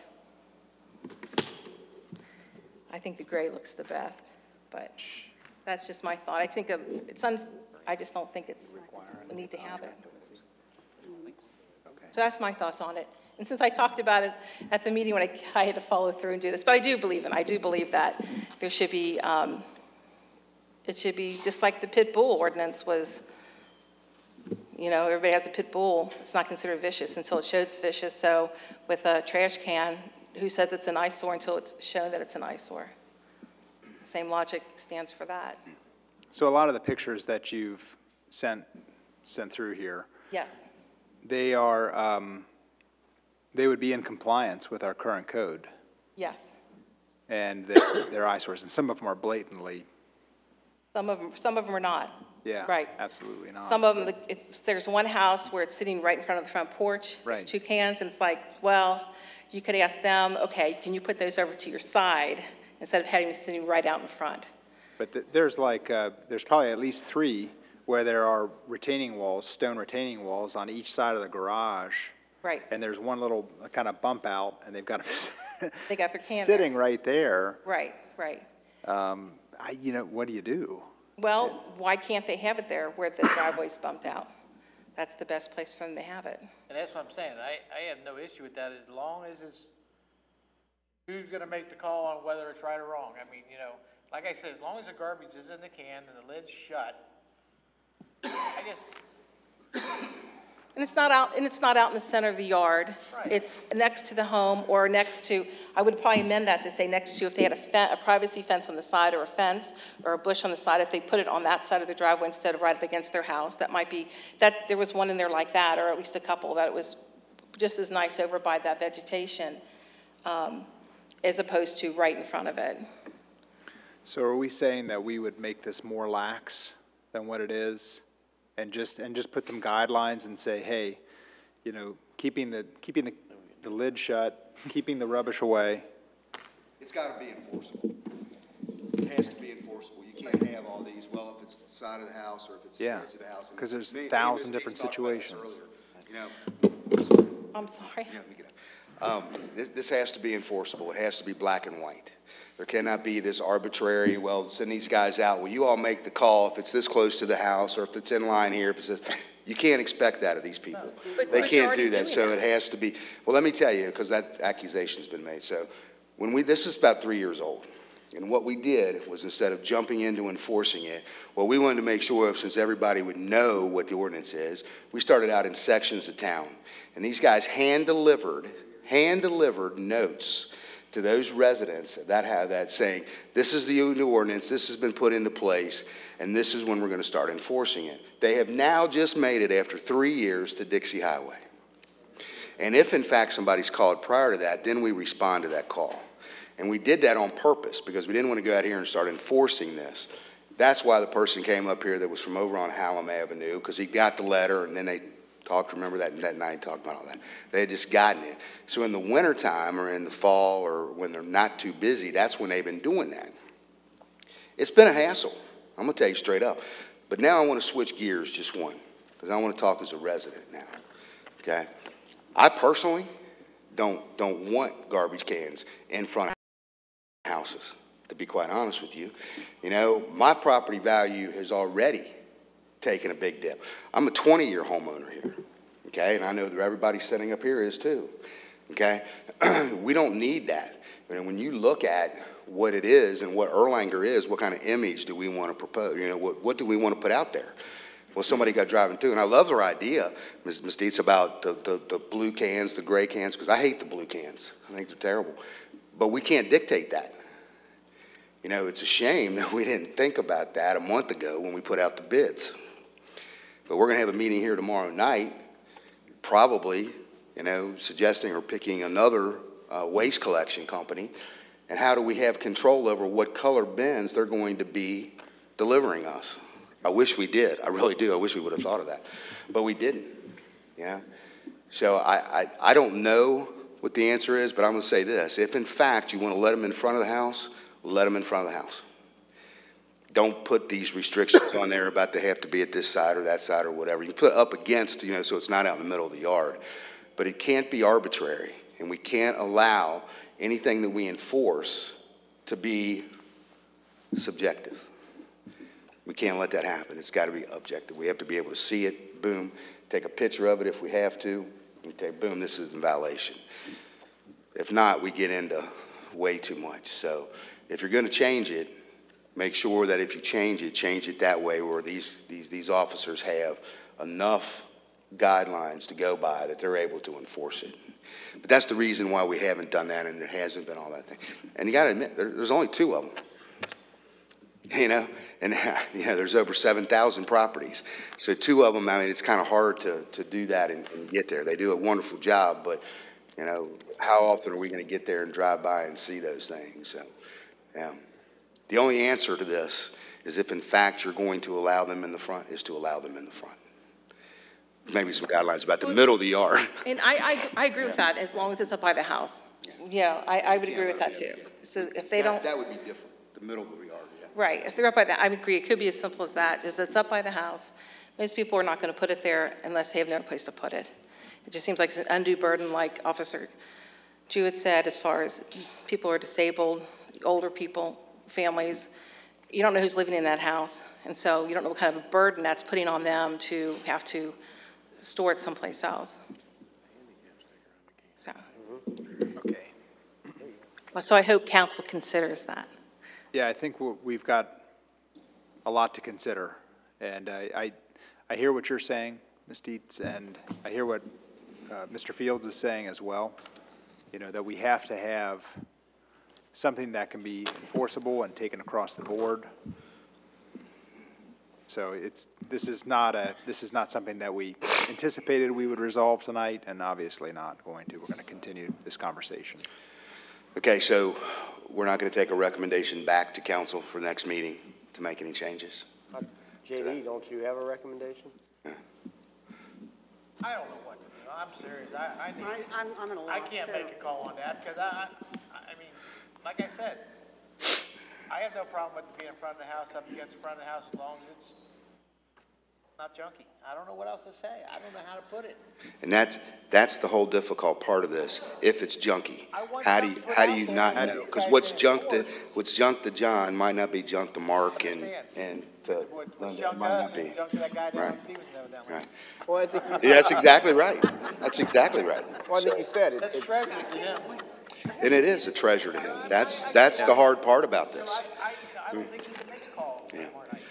Speaker 13: I think the gray looks the best. But that's just my thought. I think I just don't think we need to have it. So that's my thoughts on it. And since I talked about it at the meeting when I had to follow through and do this, but I do believe I do believe that there should be, it should be just like the pit bull ordinance was, everybody has a pit bull. It's not considered vicious until it shows vicious. So with a trash can, who says it's an eyesore until it's shown that it's an eyesore? Same logic stands for that.
Speaker 3: So a lot of the pictures that you've sent through here,
Speaker 13: Yes.
Speaker 3: they are, they would be in compliance with our current code,
Speaker 13: Yes.
Speaker 3: and they're eyesores, and some of them are blatantly.
Speaker 13: Some of them are not.
Speaker 3: Yeah.
Speaker 13: Right.
Speaker 3: Absolutely not.
Speaker 13: Some of them, there's one house where it's sitting right in front of the front porch. There's
Speaker 3: Right.
Speaker 13: 2 cans, and it's like, well, you could ask them, okay, can you put those over to your side instead of having them sitting right out in front?
Speaker 3: But there's there's probably at least 3 where there are retaining walls, stone retaining walls on each side of the garage.
Speaker 13: Right.
Speaker 3: And there's one little kind of bump out, and they've got
Speaker 13: They got their can
Speaker 3: sitting
Speaker 13: there.
Speaker 3: right there.
Speaker 13: Right, right.
Speaker 3: What do you do?
Speaker 13: Well, why can't they have it there where the driveway's bumped out? That's the best place for them to have it.
Speaker 12: And that's what I'm saying. I have no issue with that as long as it's, who's gonna make the call on whether it's right or wrong? I mean, like I said, as long as the garbage is in the can and the lid's shut, I just,
Speaker 13: And it's not out in the center of the yard.
Speaker 12: Right.
Speaker 13: It's next to the home or next to, I would probably amend that to say next to, if they had a privacy fence on the side or a fence or a bush on the side, if they put it on that side of the driveway instead of right up against their house, that might be, there was one in there like that, or at least a couple, that it was just as nice over by that vegetation, as opposed to right in front of it.
Speaker 3: So are we saying that we would make this more lax than what it is? And just put some guidelines and say, hey, keeping the lid shut, keeping the rubbish away.
Speaker 1: It's got to be enforceable. It has to be enforceable. You can't have all these, well, if it's the side of the house or if it's the edge of the house.
Speaker 3: Because there's
Speaker 1: Me and
Speaker 3: 1,000
Speaker 1: Ms.
Speaker 3: different
Speaker 1: talked about this
Speaker 3: situations.
Speaker 1: earlier.
Speaker 13: I'm sorry.
Speaker 1: Yeah, let me get it. This has to be enforceable. It has to be black and white. There cannot be this arbitrary, well, send these guys out. Well, you all make the call if it's this close to the house or if it's in line here. If it's this. You can't expect that of these people. They can't do that. So it has to be. Well, let me tell you, because that accusation's been made. So this is about 3 years old. And what we did was, instead of jumping into enforcing it, well, we wanted to make sure, since everybody would know what the ordinance is, we started out in sections of town. And these guys hand-delivered notes to those residents that have that saying, this is the new ordinance, this has been put into place, and this is when we're going to start enforcing it. They have now just made it, after 3 years, to Dixie Highway. And if, in fact, somebody's called prior to that, then we respond to that call. And we did that on purpose because we didn't want to go out here and start enforcing this. That's why the person came up here that was from over on Hallam Avenue, because he got the letter, and then they talked, remember that night, talked about all that. They had just gotten it. So in the wintertime or in the fall or when they're not too busy, that's when they've been doing that. It's been a hassle. I'm going to tell you straight up. But now I want to switch gears just one, because I want to talk as a resident now, okay? I personally don't want garbage cans in front of houses, to be quite honest with you. My property value has already taken a big dip. I'm a 20-year homeowner here, okay? And I know that everybody sitting up here is too, okay? We don't need that. When you look at what it is and what Erlanger is, what kind of image do we want to propose? What do we want to put out there? Well, somebody got driving through, and I love their idea, Ms. Dietz, about the blue cans, the gray cans, because I hate the blue cans. I think they're terrible. But we can't dictate that. It's a shame that we didn't think about that a month ago when we put out the bids. But we're going to have a meeting here tomorrow night probably, suggesting or picking another waste collection company. And how do we have control over what color bins they're going to be delivering us? I wish we did. I really do. I wish we would have thought of that. But we didn't, So I don't know what the answer is, but I'm going to say this. If, in fact, you want to let them in front of the house, let them in front of the house. Don't put these restrictions on there about they have to be at this side or that side or whatever. You put up against, so it's not out in the middle of the yard. But it can't be arbitrary, and we can't allow anything that we enforce to be subjective. We can't let that happen. It's got to be objective. We have to be able to see it, boom, take a picture of it if we have to, and take, boom, this is in violation. If not, we get into way too much. So if you're going to change it, make sure that if you change it that way where these officers have enough guidelines to go by that they're able to enforce it. But that's the reason why we haven't done that, and there hasn't been all that thing. And you got to admit, there's only 2 of them. And there's over 7,000 properties. So 2 of them, it's kind of hard to do that and get there. They do a wonderful job, but, how often are we going to get there and drive by and see those things? So, the only answer to this is if, in fact, you're going to allow them in the front, is to allow them in the front. Maybe some guidelines about the middle of the yard.
Speaker 13: And I agree with that, as long as it's up by the house. Yeah, I would agree with that too. So if they don't.
Speaker 1: That would be different, the middle of the yard, yeah.
Speaker 13: Right, if they're up by that, I agree, it could be as simple as that, just it's up by the house. Most people are not going to put it there unless they have no place to put it. It just seems like it's an undue burden, like Officer Jewett said, as far as people who are disabled, older people, families. You don't know who's living in that house, and so you don't know what kind of a burden that's putting on them to have to store it someplace else. So.
Speaker 3: Okay.
Speaker 13: So I hope council considers that.
Speaker 3: Yeah, I think we've got a lot to consider. And I hear what you're saying, Ms. Dietz, and I hear what Mr. Fields is saying as well, that we have to have something that can be enforceable and taken across the board. So this is not something that we anticipated we would resolve tonight, and obviously not going to. We're going to continue this conversation.
Speaker 1: Okay, so we're not going to take a recommendation back to council for the next meeting to make any changes?
Speaker 8: JD, don't you have a recommendation?
Speaker 12: I don't know what to do. I'm serious.
Speaker 11: I'm at a loss,
Speaker 12: I can't make a call on that because I mean, like I said, I have no problem with it being in front of the house, up against the front of the house, as long as it's not junky. I don't know what else to say. I don't know how to put it.
Speaker 1: And that's the whole difficult part of this. If it's junky, how do you not know? Because what's junk to John might not be junk to Mark and to Linda. It might not be. Right. Right.
Speaker 8: Well, I think
Speaker 1: Yeah, that's exactly right. That's exactly right.
Speaker 8: well, I think you said it.
Speaker 12: That's treasure to him.
Speaker 1: And it is a treasure to him. That's the hard part about this.
Speaker 12: I don't think he can make a call tomorrow night.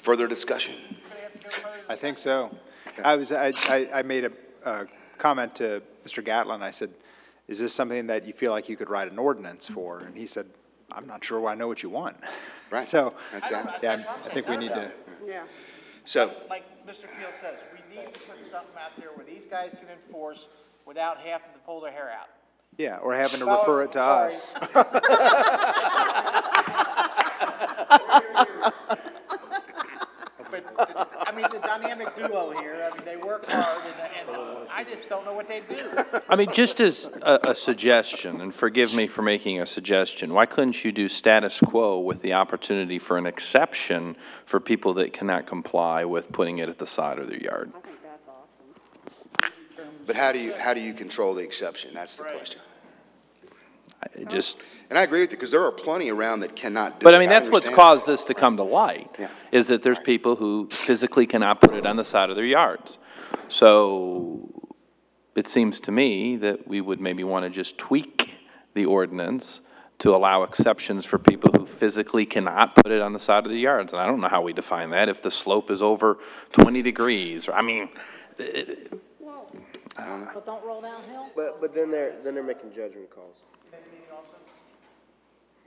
Speaker 1: Further discussion?
Speaker 3: I think so. I made a comment to Mr. Gatlin. I said, is this something that you feel like you could write an ordinance for? And he said, I'm not sure I know what you want.
Speaker 1: Right.
Speaker 3: So,
Speaker 1: Exactly.
Speaker 3: yeah, I think we need to.
Speaker 11: Yeah.
Speaker 1: So,
Speaker 12: Like Mr. Field says, we need to put something out there where these guys can enforce without having to pull their hair out.
Speaker 3: Yeah, or having to refer it to
Speaker 12: sorry.
Speaker 3: us.
Speaker 12: But, I mean, the dynamic duo here, I mean, they work hard, and I just don't know what they do.
Speaker 4: I mean, just as a suggestion, and forgive me for making a suggestion, why couldn't you do status quo with the opportunity for an exception for people that cannot comply with putting it at the side of their yard?
Speaker 11: I think that's awesome.
Speaker 1: but how do you control the exception? That's the question.
Speaker 4: And
Speaker 1: I agree with you, because there are plenty around that cannot do it.
Speaker 4: But I mean, that's what's
Speaker 1: understand.
Speaker 4: caused this to come to light,
Speaker 1: Yeah.
Speaker 4: is that there's people who physically cannot put it on the side of their yards. So it seems to me that we would maybe want to just tweak the ordinance to allow exceptions for people who physically cannot put it on the side of their yards. And I don't know how we define that, if the slope is over 20 degrees, or, I mean,
Speaker 11: Well,
Speaker 10: But don't roll downhill?
Speaker 8: But then they're making judgment calls.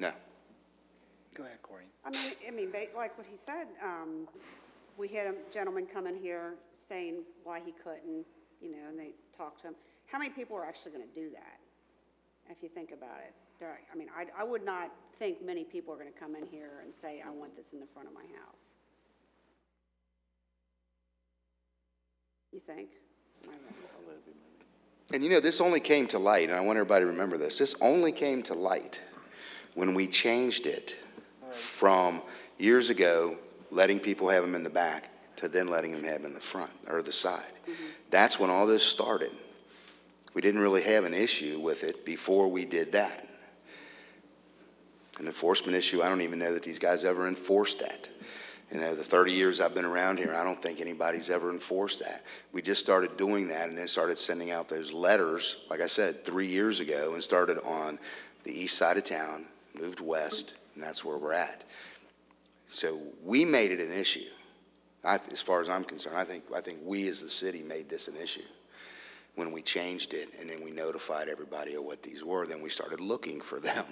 Speaker 1: No.
Speaker 3: Go ahead, Corey.
Speaker 11: I mean, like what he said, we had a gentleman come in here saying why he couldn't, you know, and they talk to them. How many people are actually gonna do that? If you think about it. I mean, I would not think many people are gonna come in here and say, I want this in the front of my house. You think? Am I wrong?
Speaker 1: And you know, this only came to light, and I want everybody to remember this. This only came to light when we changed it from years ago, letting people have them in the back, to then letting them have them in the front or the side. That's when all this started. We didn't really have an issue with it before we did that. An enforcement issue, I don't even know that these guys ever enforced that. You know, the 30 years I've been around here, I don't think anybody's ever enforced that. We just started doing that and then started sending out those letters, like I said, 3 years ago, and started on the east side of town, moved west, and that's where we're at. So we made it an issue. As far as I'm concerned, I think we as the city made this an issue when we changed it, and then we notified everybody of what these were. Then we started looking for them,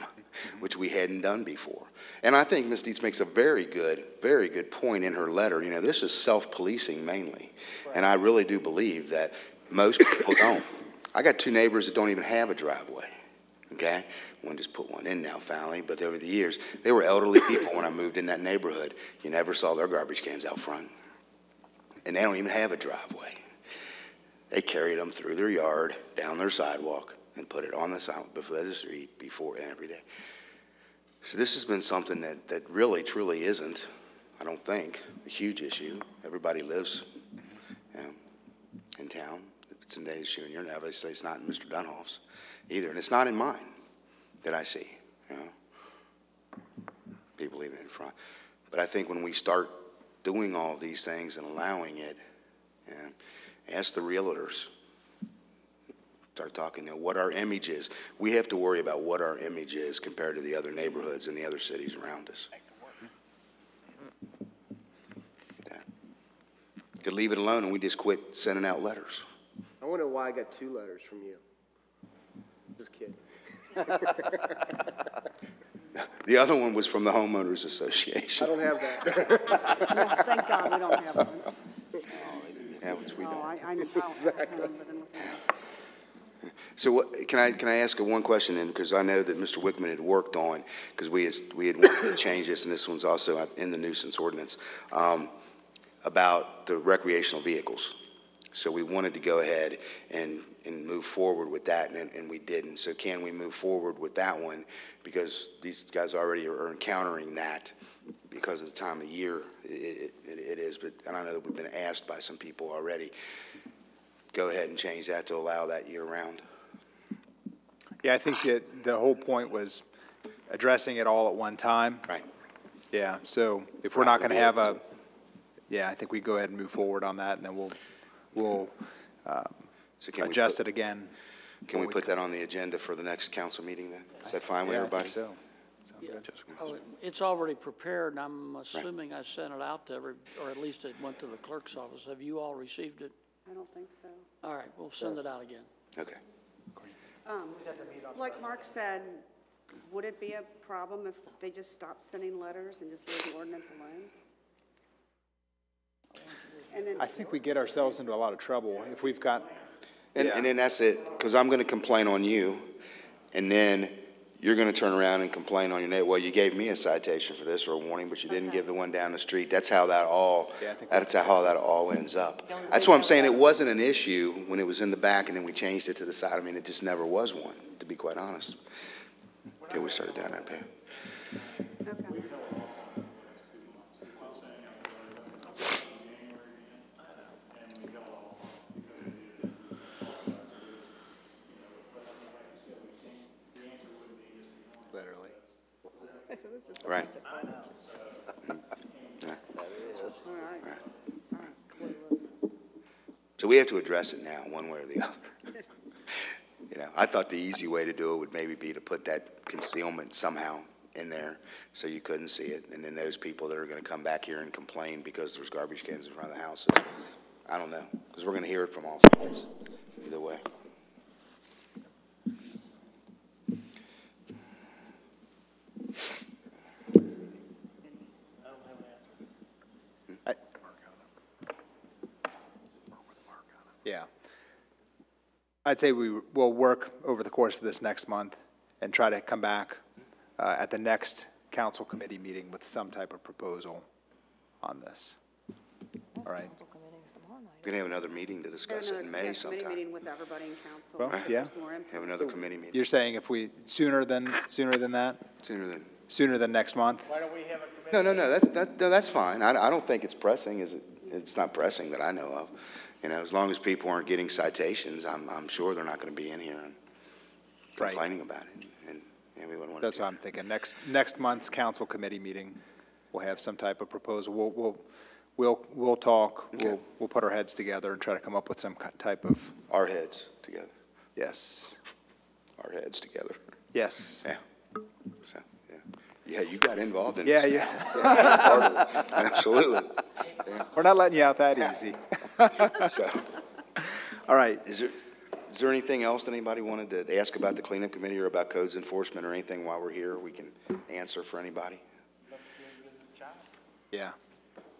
Speaker 1: which we hadn't done before. And I think Ms. Dietz makes a very good point in her letter. You know, this is self-policing mainly, and I really do believe that most people don't. I got 2 neighbors that don't even have a driveway. Okay, one just put one in now finally, but over the years, they were elderly people when I moved in that neighborhood. You never saw their garbage cans out front, and they don't even have a driveway. They carried them through their yard, down their sidewalk, and put it on the sidewalk before the street, before and every day. So this has been something that really, truly isn't, I don't think, a huge issue. Everybody lives, you know, in town. If it's in Davis Jr., and obviously it's not in Mr. Dunhoff's either, and it's not in mine that I see, you know, people leaving it in front. But I think when we start doing all these things and allowing it, you know, ask the realtors, start talking, you know, what our image is. We have to worry about what our image is compared to the other neighborhoods and the other cities around us. Yeah. Could leave it alone and we just quit sending out letters.
Speaker 8: I wonder why I got 2 letters from you. Just kidding.
Speaker 1: The other one was from the homeowners association.
Speaker 8: I don't have that.
Speaker 11: No, thank God we don't have one.
Speaker 1: Yeah, which we
Speaker 11: No,
Speaker 1: don't.
Speaker 11: I don't have them living with me.
Speaker 1: So what, can I ask one question then, because I know that Mr. Wickman had worked on, because we had wanted to change this, and this one's also in the nuisance ordinance, about the recreational vehicles. So we wanted to go ahead and move forward with that, and we didn't. So can we move forward with that one? Because these guys already are encountering that because of the time of year it is. But I know that we've been asked by some people already, go ahead and change that to allow that year-round.
Speaker 3: Yeah, I think that the whole point was addressing it all at one time.
Speaker 1: Right.
Speaker 3: Yeah, so if we're not going to have a, yeah, I think we go ahead and move forward on that, and then we'll
Speaker 1: So can
Speaker 3: adjust it again.
Speaker 1: Can we put that on the agenda for the next council meeting then? Is that fine with
Speaker 3: Yeah, I
Speaker 1: everybody?
Speaker 3: think so. Sounds
Speaker 10: Yeah.
Speaker 3: good.
Speaker 10: Oh, it's already prepared, and I'm assuming I sent it out to or at least it went to the clerk's office. Have you all received it?
Speaker 11: I don't think so.
Speaker 10: All right, we'll send it out again.
Speaker 1: Okay.
Speaker 11: Like Mark said, would it be a problem if they just stopped sending letters and just leave the ordinance alone? And then,
Speaker 3: I think we get ourselves into a lot of trouble if we've got,
Speaker 1: And then that's it, because I'm going to complain on you, and then you're going to turn around and complain on your neighbor. Well, you gave me a citation for this or a warning, but you didn't give the one down the street. That's how that all, that's how that all ends up. That's what I'm saying. It wasn't an issue when it was in the back, and then we changed it to the side. I mean, it just never was one, to be quite honest, until we started down that path.
Speaker 11: okay.
Speaker 3: literally.
Speaker 11: So this is just a
Speaker 1: Right.
Speaker 11: bunch of fun.
Speaker 1: Yeah.
Speaker 11: All right. All right, clueless.
Speaker 1: So we have to address it now, one way or the other. You know, I thought the easy way to do it would maybe be to put that concealment somehow in there so you couldn't see it. And then those people that are going to come back here and complain because there's garbage cans in front of the houses, I don't know, because we're going to hear it from all sides either way.
Speaker 3: Yeah. I'd say we'll work over the course of this next month and try to come back at the next council committee meeting with some type of proposal on this. All right.
Speaker 1: We're gonna have another meeting to discuss it in May
Speaker 11: Committee
Speaker 1: sometime.
Speaker 11: meeting with everybody in council.
Speaker 3: Well,
Speaker 11: if
Speaker 3: yeah.
Speaker 11: there's more input.
Speaker 1: Have another committee meeting,
Speaker 3: You're saying if we, sooner than that?
Speaker 1: sooner than,
Speaker 3: Next month?
Speaker 12: Why don't we have a committee?
Speaker 1: no, that's fine. I don't think it's pressing, is it? It's not pressing that I know of. You know, as long as people aren't getting citations, I'm sure they're not gonna be in here and
Speaker 3: Right.
Speaker 1: complaining about it. And we wouldn't want to.
Speaker 3: That's what I'm thinking. Next month's council committee meeting, we'll have some type of proposal. We'll talk,
Speaker 1: Okay.
Speaker 3: we'll put our heads together and try to come up with some type of,
Speaker 1: Our heads together,
Speaker 3: yes,
Speaker 1: our heads together.
Speaker 3: yes.
Speaker 1: Yeah. So, yeah. Yeah, you got involved in
Speaker 3: Yeah,
Speaker 1: this.
Speaker 3: yeah.
Speaker 1: Absolutely.
Speaker 3: We're not letting you out that easy.
Speaker 1: So,
Speaker 3: All right.
Speaker 1: is there anything else that anybody wanted to ask about the cleanup committee or about codes enforcement or anything while we're here we can answer for anybody?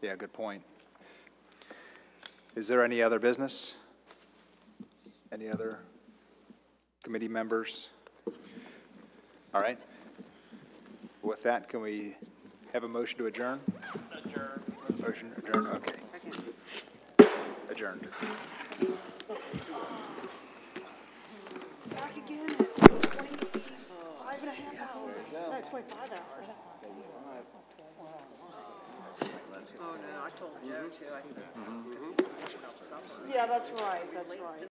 Speaker 3: Yeah, good point. Is there any other business? Any other committee members? All right. With that, can we have a motion to adjourn? Adjourn. Motion adjourn, okay. Adjourned.
Speaker 11: Back again at 25 and a half hours. No, 25 hours. Oh, no, I told Joe too, I said. Yeah, that's right, that's right.